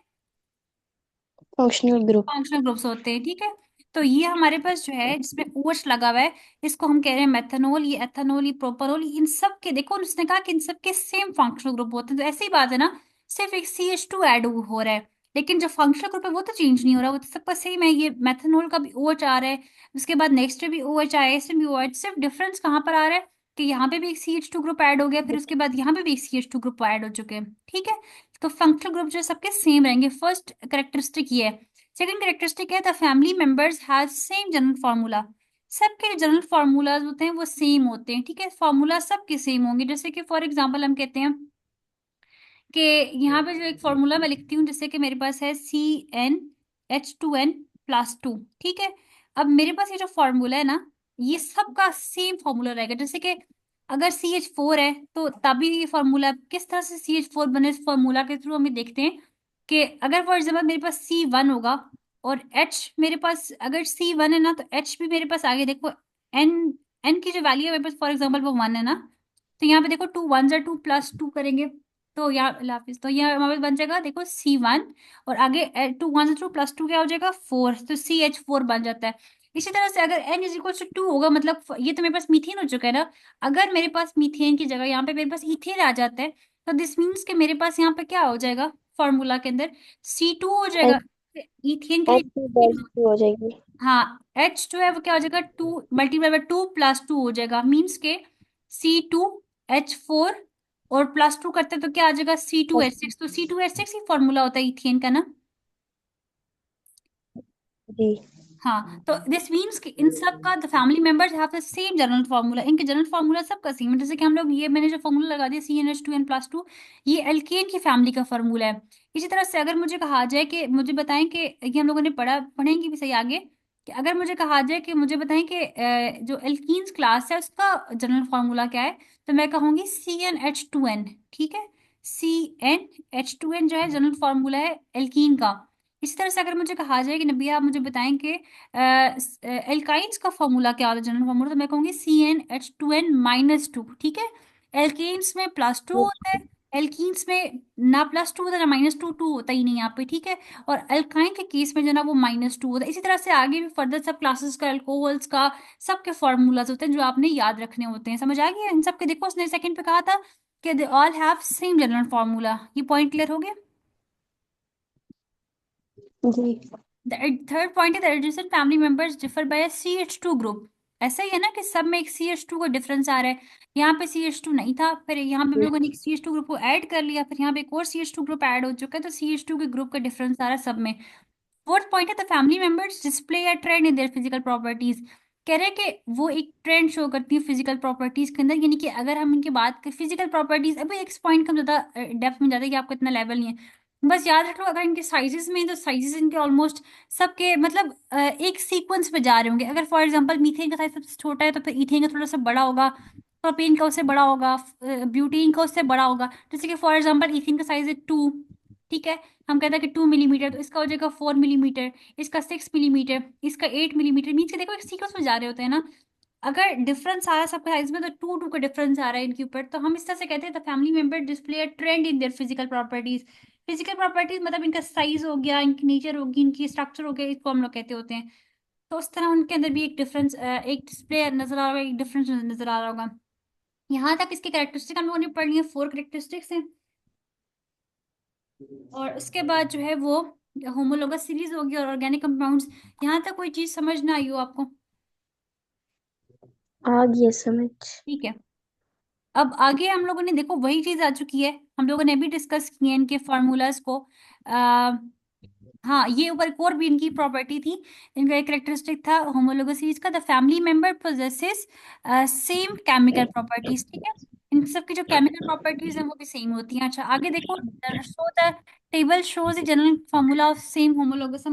Speaker 2: Functional group.
Speaker 1: फंक्शनल ग्रुप्स होते हैं। ठीक है। तो ये हमारे पास जो है जिसमें OH लगा हुआ है, इसको हम कह रहे हैं मेथनॉल, ये एथेनॉल, ये प्रोपेनॉल। इन सब के देखो, उसने कहा कि इन सब के सेम फंक्शनल ग्रुप होते हैं। तो ऐसी बात है ना, सिर्फ एक CH2 ऐड हो रहा है, लेकिन जो फंक्शनल ग्रुप है वो तो चेंज नहीं हो रहा, वो तो सबका सेम है। ये मेथनॉल का भी OH आ रहा है, उसके बाद नेक्स्ट में भी OH आया है, इसमें भी OH। सिर्फ डिफरेंस कहाँ पर आ रहा है कि यहाँ पे भी एक CH2 ग्रुप ऐड हो गया, फिर उसके बाद यहाँ पे भी एक CH2 ग्रुप ऐड हो चुके हैं। ठीक है। तो फंक्शनल ग्रुप जो है सबके सेम रहेंगे। फर्स्ट करेक्टरिस्टिक ये है। सेकंड कैरेक्टरिस्टिक है the family members have same general formula. सबके जनरल फॉर्मूलाज होते हैं वो सेम होते हैं। ठीक है। फॉर्मूला सबके सेम होंगे। जैसे कि फॉर एग्जांपल हम कहते हैं कि यहाँ पे जो एक फॉर्मूला मैं लिखती हूँ, जैसे कि मेरे पास है CnH2n+2। ठीक है। अब मेरे पास ये जो फॉर्मूला है ना, ये सबका सेम फॉर्मूला रहेगा। जैसे कि अगर CH4 है तो तभी ये फॉर्मूला किस तरह से CH4 बने, इस फॉर्मूला के थ्रू हम ये देखते हैं कि अगर फॉर एग्जाम्पल मेरे पास C1 होगा और H मेरे पास, अगर C1 है ना तो H भी मेरे पास आगे देखो, N N की जो वैल्यू है मेरे पास फॉर एग्जाम्पल वो 1 है ना, तो यहाँ पे देखो 2 1 2 +2 करेंगे, तो यहाँ लाफिज, तो यहाँ हमारे पास बन जाएगा देखो C1, और आगे 2 1 2 +2 क्या हो जाएगा 4, तो CH4 बन जाता है। इसी तरह से अगर N = 2 होगा, मतलब ये तो मेरे पास मीथेन हो चुका है ना, अगर मेरे पास मीथेन की जगह यहाँ पे मेरे पास इथेन आ जाता है, तो दिस मीन्स कि मेरे पास यहाँ पे क्या हो जाएगा फॉर्मूला के अंदर, C2 हो
Speaker 2: एच
Speaker 1: जाएगा। इथेन के
Speaker 2: एच टू
Speaker 1: लिए
Speaker 2: डैश टू हो जाएगी।
Speaker 1: हाँ, H जो है वो क्या हो जाएगा, 2 × 2 + 2 हो जाएगा, मीन्स के C2H4, और +2 करते हैं तो क्या आ जाएगा C2H6। तो C2H6 ही फॉर्मूला होता है इथेन का ना।
Speaker 2: जी।
Speaker 1: हाँ, तो दिस मीन्स कि इन सब का the family members have the same general formula. इनके जनरल फार्मूला सबका सेम है। जैसे कि हम लोग, ये मैंने जो फार्मूला लगा दिया CnH2n+2, ये एल्केन की फैमिली का फार्मूला है। इसी तरह से अगर मुझे कहा जाए कि मुझे बताएं कि ये हम लोगों ने पढ़ेंगे भी सही आगे, कि अगर मुझे कहा जाए कि मुझे बताएं कि जो एल्कीन्स क्लास है उसका जनरल फार्मूला क्या है, तो मैं कहूंगी CnH2n। ठीक है। CnH2n जो है जनरल फार्मूला है एल्कीन का। इसी तरह से अगर मुझे कहा जाए कि नबिया आप मुझे बताएं कि एल्काइंस का फॉर्मूला क्या होता है जनरल फॉर्मूला, तो मैं कहूंगी CnH2n-2। ठीक है। एल्केन्स में +2 होता है, एल्कीन्स में ना +2 होता है ना -2, 2 होता ही नहीं यहाँ पे। ठीक है। और अल्काइन के केस में जो ना वो -2 होता है। इसी तरह से आगे भी फर्दर सब क्लासेस का, अल्कोहल्स का, सबके फॉर्मूलाज होते हैं जो आपने याद रखने होते हैं। समझ आ गया इन सबके? देखो उसने सेकंड पे कहा था कि they all have same general formula. ये पॉइंट क्लियर हो गया?
Speaker 2: जी।
Speaker 1: थर्ड पॉइंट है the adjacent family members differ by CH2 group. ऐसा ही है ना कि सब में एक CH2 का डिफरेंस आ रहा है। यहाँ पे CH2 नहीं था, फिर यहाँ पे हम लोगों ने एक CH2 ग्रुप को ऐड कर लिया, फिर यहाँ पे एक और CH2 ग्रुप ऐड हो चुका है, तो CH2 के ग्रुप का डिफरेंस आ रहा है सब में। फोर्थ पॉइंट है the family members display a trend in their physical properties. कह रहे हैं कि वो एक ट्रेंड शो करती है फिजिकल प्रॉपर्टीज के अंदर। यानी कि अगर हम इनकी बात करें फिजिकल प्रॉपर्टीज, अभी एक पॉइंट का ज्यादा डेप्थ में जाता है कि आपको इतना लेवल नहीं है, बस याद रख लो अगर इनके साइजेस में हैं, तो साइजेस इनके ऑलमोस्ट सबके मतलब एक सीक्वेंस पे जा रहे होंगे। अगर फॉर एग्जांपल मीथेन का साइज सबसे छोटा है तो फिर इथेन का थोड़ा सा बड़ा होगा, प्रोपेन का उससे बड़ा होगा, ब्यूटेन का उससे बड़ा होगा। जैसे कि फॉर एग्जांपल इथेन का साइज है 2, ठीक है। हम कहते हैं कि 2 मिलीमीटर, तो इसका हो जाएगा 4 मिलीमीटर, इसका 6 मिलीमीटर, इसका 8 मिलीमीटर। मीन्स के देखो एक सीक्वेंस में जा रहे होते हैं ना। अगर डिफरेंस आ रहा है सबके साइज में, तो टू टू का डिफरेंस आ रहा है इनके ऊपर, तो हम इस तरह से कहते हैं the family member display a trend in their physical properties. Physical properties मतलब इनका साइज हो गया, इनकी नेचर होगी, इनकी स्ट्रक्चर हो गया, इसको हम लोग कहते होते हैं। तो उस तरह उनके अंदर भी एक डिफरेंस, एक डिस्प्ले नजर आ रहा होगा, एक डिफरेंस नजर आ रहा होगा। यहाँ तक इसके कैरेक्टरिस्टिक हम लोगों ने पढ़ लिए, 4 कैरेक्टरिस्टिक्स हैं। और उसके बाद जो है वो होमोलोगस सीरीज होगी और ऑर्गेनिक कंपाउंड्स। यहाँ तक कोई चीज समझ ना आई हो आपको?
Speaker 2: आ गया समझ।
Speaker 1: ठीक है। अब आगे हम लोगों ने देखो वही चीज आ चुकी है, हम लोगों ने भी डिस्कस किए हैं इनके फॉर्मूलाज को। आ, हाँ, ये ऊपर एक और भी इनकी प्रॉपर्टी थी। इनका एक करेक्टरिस्टिक था होमोलोगस सीरीज का, the family member possesses same chemical properties. ठीक है। इन सब की जो केमिकल प्रॉपर्टीज हैं वो भी सेम होती हैं। अच्छा आगे देखो, show the table shows the general formula of same homologous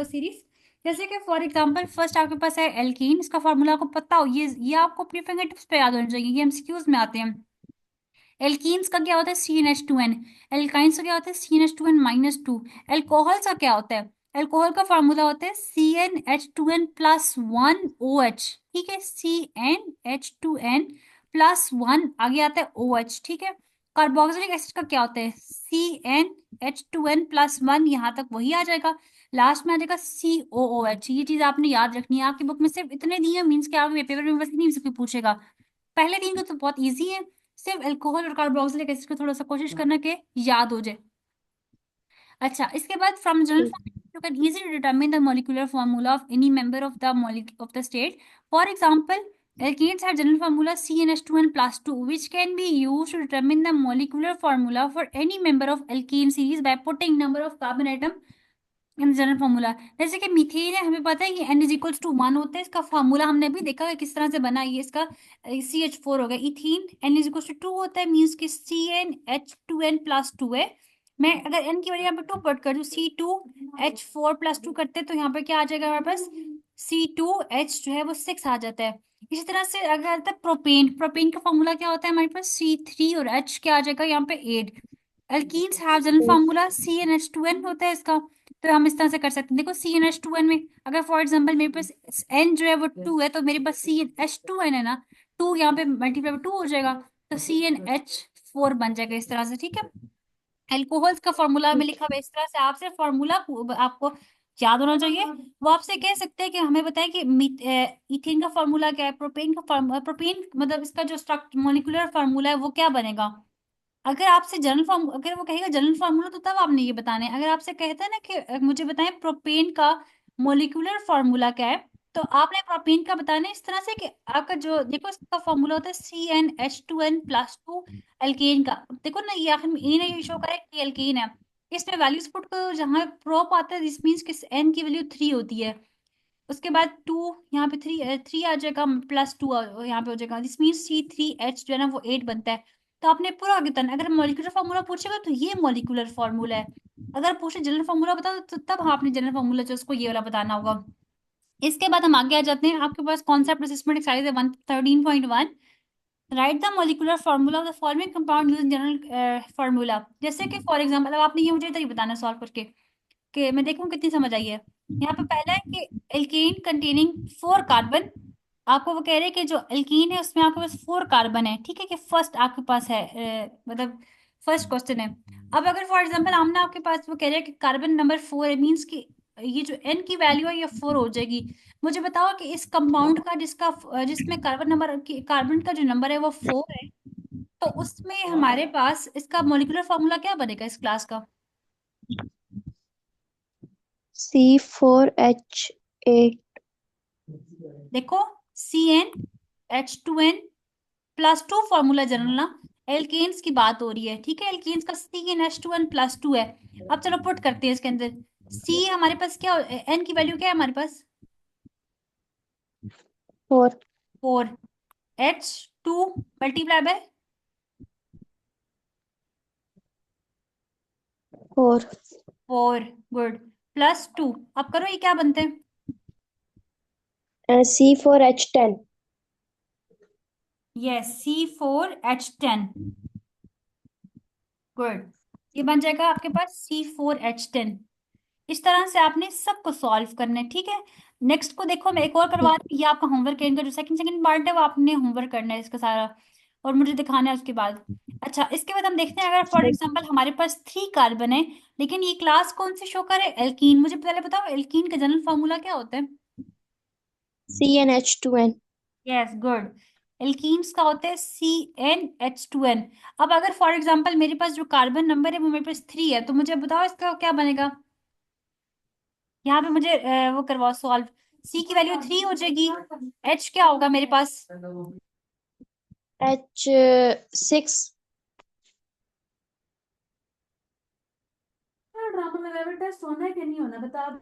Speaker 1: series. जैसे कि फॉर एग्जांपल फर्स्ट आपके पास है एल्कीन, इसका फॉर्मूला आपको पता हो, ये आपको अपनी फिंगर टिप्स पे याद होना चाहिए, ये एमसीक्यूज में आते हैं। एल्कीन्स का क्या होता है? CnH2n। एल्काइंस का क्या होता है? CnH2n-2। एल्कोहल्स का क्या होता है? एल्कोहल का फार्मूला होता है CnH2n+1OH। ठीक है, CnH2n+1 आगे आता है OH। ठीक है। कार्बोक्सिलिक एसिड का क्या होता है? CnH2n+1, यहाँ तक वही आ जाएगा। लास्ट में आ जाएगा COOH। ये चीज आपने याद रखनी है, आपकी बुक में सिर्फ इतने दिए, मीन्स के आप पेपर में बस नहीं से पूछेगा। पहले 3 को तो बहुत इजी है, सिर्फ अल्कोहल और कार्बोक्सिलिक एसिड को थोड़ा सा कोशिश करना कि याद हो जाए। अच्छा, इसके बाद फ्रॉम जनरल
Speaker 2: ठीक।
Speaker 1: Formula you can easily determine the molecular formula of any member of the molecule of the state. For example, alkenes have general formula CnH2n plus 2, which can be used to determine the molecular formula for any member of alkene series by putting number of carbon atom in general formula. जैसे कि methane है, हमें पता है ये N=1 होता है, इसका फॉर्मूला हमने अभी देखा है किस तरह से बना, ये इसका CH4 हो गया। इथीन N=2 होता है, मीन्स कि CnH2n+2 है। मैं अगर N की वजह यहाँ पे 2 पुट कर दूँ, C2H4+2 करते हैं, तो यहाँ पे क्या आ जाएगा हमारे पास? C2H जो है वो 6 आ जाता है। इसी तरह से अगर आता है प्रोपेन, प्रोपेन का फॉर्मूला क्या होता है हमारे पास? C3 और H क्या आ जाएगा यहाँ पे? 8। एल्कीन्स हैव जनरल
Speaker 2: ठीक।
Speaker 1: फॉर्मूला CnH2n होता है इसका। तो हम इस तरह से कर सकते हैं, देखो CnH2n में अगर फॉर एग्जांपल मेरे पास N जो है वो 2 है, तो मेरे पास CnH2n है ना, 2 यहाँ पे मल्टीप्लाई 2 हो जाएगा, तो CnH4 बन जाएगा इस तरह से। ठीक है। एल्कोहल्स का फॉर्मूला में लिखा हुआ है इस तरह से, आपसे फॉर्मूला आपको याद होना चाहिए। वो आपसे कह सकते हैं कि हमें बताएं कि इथेन का फॉर्मूला क्या है, प्रोपेन का फॉर्मूला, प्रोपेन मतलब इसका जो स्ट्रक्चर मोलिकुलर फार्मूला है वो क्या बनेगा। अगर आपसे जनरल फॉर्म अगर वो कहेगा जनरल फार्मूला, तो तब आपने ये बताना है। अगर आपसे कहता है ना कि मुझे बताएं प्रोपेन का मोलिकुलर फार्मूला क्या है, तो आपने प्रोपेन का बताना है इस तरह से कि आपका जो देखो इसका फॉर्मूला होता है CnH2n+2। एल्केन का देखो ना, ये आखिर में ए ना ये शो करे कि एल्केन है। इसमें वैल्यूज पुट करो, जहां प्रोप आता है दिस मीन्स कि एन की वैल्यू 3 होती है। उसके बाद 2, यहाँ पे 3 आ जाएगा, +2 यहाँ पे हो जाएगा, दिस मीन्स C3H जो है ना वो 8 बनता है। तो आपने पूरा आगे बताना, अगर मॉलिक्यूलर फार्मूला पूछेगा तो ये मॉलिक्यूलर फार्मूला है। अगर पूछे जनरल फार्मूला बताओ, तो तब हाँ आपने जनरल फार्मूला जो उसको ये वाला बताना होगा। इसके बाद हम आगे आ जाते हैं, आपके पास कॉन्सेप्ट असेसमेंट एक्सरसाइज है 113.1। Right the molecular formula of the following compound using general formula. जैसे कि फॉर एग्जाम्पल, अब आपने ये मुझे तरीके बताना सॉल्व करके कि मैं देखूं कितनी समझ आई है। यहाँ पे पहला है कि एल्केन कंटेनिंग 4 कार्बन। आपको वो कह रहे हैं कि जो एल्कीन है उसमें आपके पास 4 कार्बन है। ठीक है, कि फर्स्ट आपके पास है, मतलब फर्स्ट क्वेश्चन है। अब अगर फॉर एग्जांपल हमने आपके पास वो कह रहे हैं कि कार्बन नंबर 4 है, मीन्स कि ये जो एन की वैल्यू है ये 4 हो जाएगी। मुझे बताओ कि इस कंपाउंड का जिसमें कार्बन का जो नंबर है वो 4 है, तो उसमें हमारे पास इसका मोलिकुलर फॉर्मूला क्या बनेगा इस क्लास का?
Speaker 2: C4H8।
Speaker 1: देखो, CnH2n+2 फॉर्मूला जनरल ना, एल्केन्स की बात हो रही है। ठीक है, एल्केन्स का CnH2n+2 है। अब चलो पुट करते हैं इसके अंदर। सी हमारे पास क्या, एन की वैल्यू क्या है हमारे पास?
Speaker 2: 4।
Speaker 1: 4। H2 multiply by
Speaker 2: 4।
Speaker 1: 4। गुड। +2। अब करो, ये क्या बनते हैं?
Speaker 2: C4H10।
Speaker 1: Yes, C4H10। गुड। ये बन जाएगा आपके पास C4H10। इस तरह से आपने सबको सॉल्व करना है, ठीक है। नेक्स्ट को देखो, मैं एक और करवा
Speaker 2: ठीक।
Speaker 1: रही हूँ, ये आपका होमवर्क है, इनका जो सेकंड सेकंड पार्ट है वो आपने होमवर्क करना है इसका सारा, और मुझे दिखाना है उसके बाद। अच्छा, इसके बाद हम देखते हैं, अगर फॉर
Speaker 2: ठीक।
Speaker 1: एग्जांपल हमारे पास 3 कार्बन है, लेकिन ये क्लास कौन सी शो करे, एल्कीन। मुझे पहले बताओ एल्कीन का जनरल फॉर्मूला क्या होता है।
Speaker 2: CnH2n।
Speaker 1: Yes, good. एल्कीन्स का होता है CnH2n। अब अगर फॉर एग्जांपल मेरे पास जो कार्बन नंबर है वो मेरे पास 3 है, तो मुझे बताओ इसका क्या बनेगा। यहाँ पे मुझे वो करवाओ सॉल्व। C की वैल्यू 3 हो जाएगी। H क्या होगा मेरे पास।
Speaker 2: H6।
Speaker 1: ड्रामा में लेवल टेस्ट होना है कि नहीं होना, बता।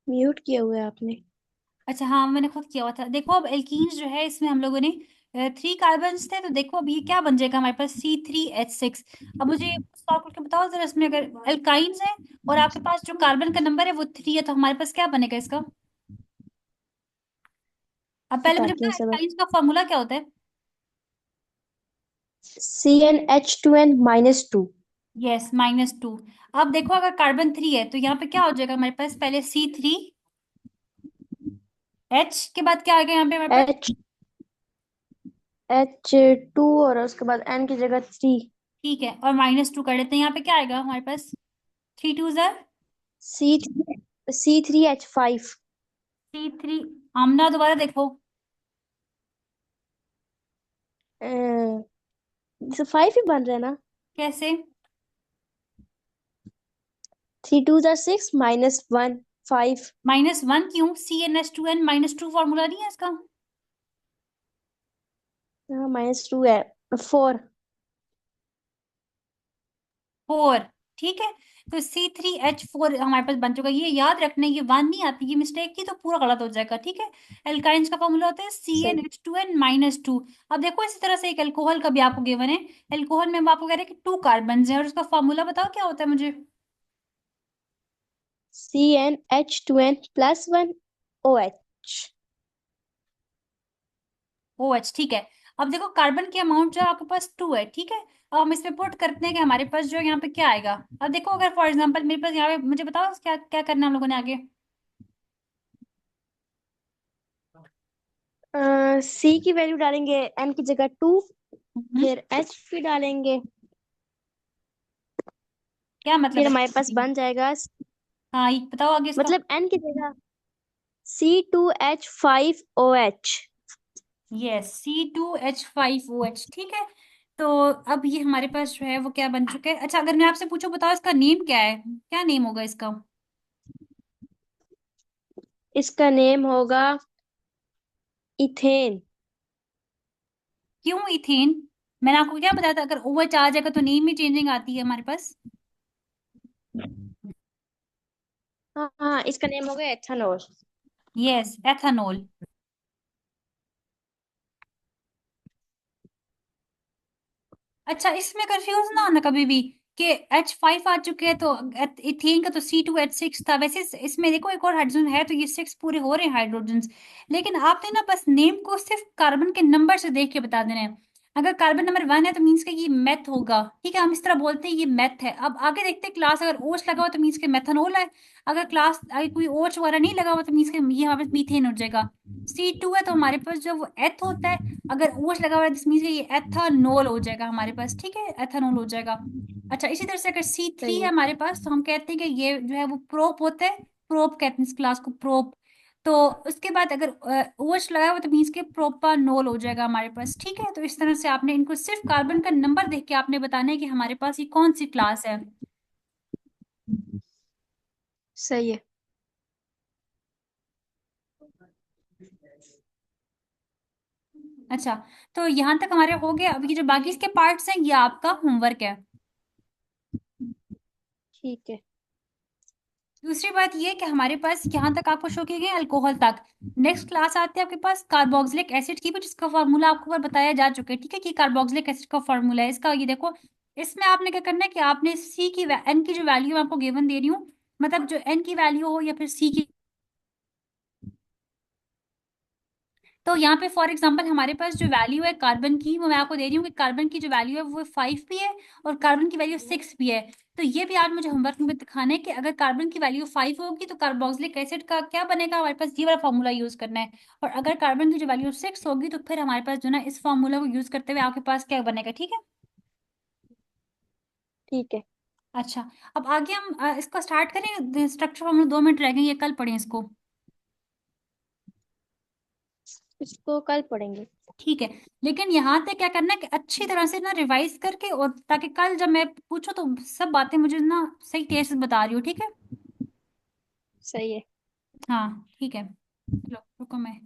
Speaker 2: म्यूट किया हुआ है आपने।
Speaker 1: अच्छा हाँ, मैंने खुद किया हुआ था। देखो अब एल्कीन्स जो है इसमें हम लोगों ने 3 कार्बन्स थे, तो देखो अब ये क्या बन जाएगा हमारे पास C3H6। अब मुझे सॉल्व करके बताओ जरा, इसमें अगर एल्काइंस है और आपके पास जो कार्बन का नंबर है वो 3 है, तो हमारे पास क्या बनेगा इसका। अब पहले मुझे
Speaker 2: बताती हूँ
Speaker 1: बताओ
Speaker 2: सब।
Speaker 1: एल्काइंस का फॉर्मूला क्या होता है।
Speaker 2: CnH2n-2।
Speaker 1: यस, -2। अब देखो अगर कार्बन 3 है तो यहाँ पे क्या हो जाएगा हमारे पास, पहले C3H के बाद क्या आ गया यहाँ पे हमारे पास।
Speaker 2: H H2 और उसके बाद N की जगह 3।
Speaker 1: ठीक है, और -2 कर लेते हैं, यहाँ पे क्या आएगा हमारे पास। 3 2 ज़ार
Speaker 2: C3H5।
Speaker 1: C3। आमना दोबारा देखो।
Speaker 2: 5 ही बन रहा है ना।
Speaker 1: कैसे।
Speaker 2: 3 2 6 -1 5।
Speaker 1: -1 क्यों, CnH2n -2 फॉर्मूला नहीं है इसका।
Speaker 2: हाँ -2 है। 4।
Speaker 1: 4। ठीक है, तो C3H4 हमारे पास बन चुका है। ये याद रखना, ये 1 नहीं आती, ये मिस्टेक की तो पूरा गलत हो जाएगा, ठीक है। एल्काइंस का फॉर्मूला होता है
Speaker 2: सही।
Speaker 1: CnH2n-2। अब देखो इसी तरह से एक अल्कोहल का भी आपको गिवन है। एल्कोहल में हम आपको कह रहे हैं कि 2 कार्बन है, और उसका फॉर्मूला बताओ क्या होता है मुझे।
Speaker 2: CnH2n+1 OH।
Speaker 1: OH, ठीक है। अब देखो कार्बन की अमाउंट जो है आपके पास 2 है, ठीक है। अब हम इसमें पुट करते हैं कि हमारे पास जो यहाँ पे क्या आएगा। अब देखो अगर फॉर एग्जांपल मेरे पास यहाँ पे, मुझे बताओ क्या क्या करना है हम लोगों ने आगे।
Speaker 2: C की वैल्यू डालेंगे N की जगह 2।
Speaker 1: हम्म,
Speaker 2: फिर H भी डालेंगे।
Speaker 1: क्या मतलब
Speaker 2: फिर
Speaker 1: है।
Speaker 2: हमारे पास बन जाएगा,
Speaker 1: हाँ, ये बताओ आगे इसका।
Speaker 2: मतलब N की जगह C2H5OH।
Speaker 1: यस, C2H5OH, ठीक है। तो अब ये हमारे पास जो है वो क्या बन चुका है। अच्छा, अगर मैं आपसे पूछूं, बताओ इसका नेम क्या है, क्या नेम होगा इसका।
Speaker 2: इसका नेम होगा इथेन।
Speaker 1: क्यों इथेन। मैंने आपको क्या बताया था, अगर OH आ जाएगा तो नेम ही चेंजिंग आती है हमारे पास।
Speaker 2: हाँ हाँ, इसका नेम होगा एथेनॉल।
Speaker 1: Yes, ethanol. अच्छा, इसमें कंफ्यूज ना होना कभी भी कि H5 आ चुके हैं तो इथेन का तो C2H6 था। वैसे इसमें देखो एक और हाइड्रोजन है, तो ये 6 पूरे हो रहे हैं हाइड्रोजन। लेकिन आपने ना बस नेम को सिर्फ कार्बन के नंबर से देख के बता देना है। अगर कार्बन नंबर 1 है तो मीन्स का ये मेथ होगा, ठीक है, हम इस तरह बोलते हैं ये मेथ है। अब आगे देखते हैं, क्लास अगर OH लगा हुआ तो मीन्स के मेथनॉल है। अगर क्लास अगर कोई OH वगैरह नहीं लगा हुआ तो मीन्स के ये हमारे पास मीथेन हो जाएगा। C2 है तो हमारे पास जो वो एथ होता है। अगर OH लगा हुआ है दिस मीन्स ये एथानोल हो जाएगा हमारे पास, ठीक है, एथानोल हो जाएगा। अच्छा, इसी तरह से अगर C3
Speaker 2: सही
Speaker 1: है
Speaker 2: है।
Speaker 1: हमारे पास, तो हम कहते हैं कि ये जो है वो प्रोप होता है। प्रोप कहते हैं इस क्लास को, प्रोप। तो उसके बाद अगर OH लगा हुआ तो मीन्स के प्रोपानोल हो जाएगा हमारे पास। ठीक है, तो इस तरह से आपने इनको सिर्फ कार्बन का नंबर देख के आपने बताना है कि हमारे पास ये कौन सी क्लास है।
Speaker 2: सही है।
Speaker 1: अच्छा, तो यहाँ तक हमारे हो गए। अब ये जो बाकी इसके पार्ट्स हैं ये आपका होमवर्क है।
Speaker 2: ठीक है।
Speaker 1: दूसरी बात ये कि हमारे पास यहाँ तक आपको शो किए गए अल्कोहल तक। नेक्स्ट क्लास आती है आपके पास कार्बोक्सिलिक एसिड की भी, जिसका फार्मूला आपको ऊपर बताया जा चुका है। ठीक है, कि कार्बोक्सिलिक एसिड का फार्मूला है इसका, ये देखो। इसमें आपने क्या करना है कि आपने सी की एन की जो वैल्यू मैं आपको गिवन दे रही हूँ, मतलब जो एन की वैल्यू हो या फिर सी की। तो यहाँ पे फॉर एग्जांपल हमारे पास जो वैल्यू है कार्बन की, वो मैं आपको दे रही हूँ कि कार्बन की जो वैल्यू है वो 5 भी है और कार्बन की वैल्यू 6 भी है। तो ये भी आज मुझे होमवर्क में दिखाना है कि अगर कार्बन की वैल्यू 5 होगी तो कार्बोक्सिलिक एसिड का क्या बनेगा, हमारे पास ये वाला फॉर्मूला यूज करना है। और अगर कार्बन की जो वैल्यू 6 होगी तो फिर हमारे पास जो ना इस फॉर्मूला को यूज करते हुए आपके पास क्या बनेगा। ठीक है।
Speaker 2: ठीक है।
Speaker 1: अच्छा, अब आगे हम इसको स्टार्ट करें। स्ट्रक्चर फॉर्मूला 2 मिनट रह गए, ये कल पढ़ें इसको।
Speaker 2: इसको कल पढ़ेंगे।
Speaker 1: ठीक है, लेकिन यहाँ पे क्या करना है कि अच्छी तरह से ना रिवाइज करके, और ताकि कल जब मैं पूछूं तो सब बातें मुझे ना सही टेस्ट से बता रही हूँ। ठीक है।
Speaker 2: सही है।
Speaker 1: हाँ ठीक है, चलो रुको मैं